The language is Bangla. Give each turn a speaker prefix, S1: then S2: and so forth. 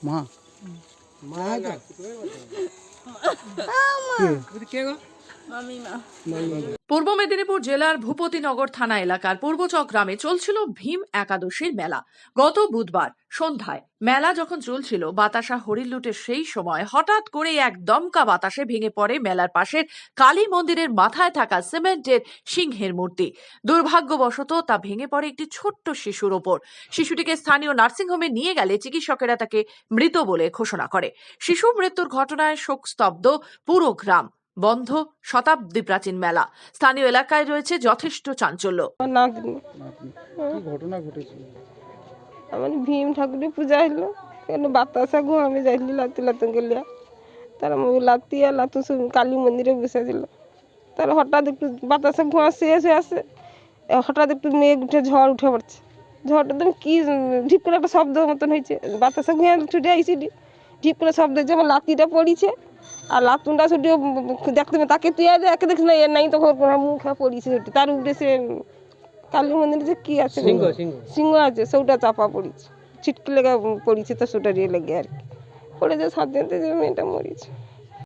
S1: মা
S2: মা না কে গো
S3: পূর্ব মেদিনীপুর জেলার ভূপতিনগর থানা এলাকার পূর্বচক গ্রামে চলছিল ভীম একাদশীর মেলা। গত বুধবার সন্ধ্যায় মেলা যখন চলছিল, বাতাসা হরিলুটের সেই সময় হঠাৎ করে এক দমকা বাতাসে ভেঙে পড়ে মেলার পাশের কালী মন্দিরের মাথায় থাকা সিমেন্টের সিংহের মূর্তি। দুর্ভাগ্যবশত তা ভেঙে পড়ে একটি ছোট্ট শিশুর ওপর। শিশুটিকে স্থানীয় নার্সিংহোমে নিয়ে গেলে চিকিৎসকেরা তাকে মৃত বলে ঘোষণা করে। শিশু মৃত্যুর ঘটনায় শোকস্তব্ধ পুরো গ্রাম। বন্ধ শতাব্দী প্রাচীন মেলা। স্থানীয় এলাকায় রয়েছে যথেষ্ট চাঞ্চল্য।
S4: আমার নাতনি
S1: কি ঘটনা ঘটেছিল?
S4: আমার ভীম ঠাকুরের পূজা হইলো কেন বাতাসা গো আমি যাইলি লাতু লাতু গেলিয়া তার লাতিয়া লাতু কালী মন্দিরে বসেছিল। তার হঠাৎ একটু বাতাসা ঘোয়া শেষ হয়ে আসে, হঠাৎ একটু মেঘ উঠে ঝড় উঠে পড়ছে। ঝড়টা তো কি ঢিপ করে একটা শব্দ মতন হয়েছে, বাতাসা ঘুঁয়ে ছুটে আইসি ঢিপ করে শব্দ হয়েছে। আমার লাতিটা পড়িছে আর লাতুনটা ছুটিও দেখতে তাকে তুই একে দেখিস না এর নাই তখন মুখে পড়িছে ছুটি। তার উপরে সে কালী মন্দিরে যে কি আছে সিংহ আছে সেটা চাপা পড়িছে, ছিটকে লেগে পড়িছে তো সেটা লেগে আর কি পড়ে যে 7 দিন যে মেয়েটা মরিছে।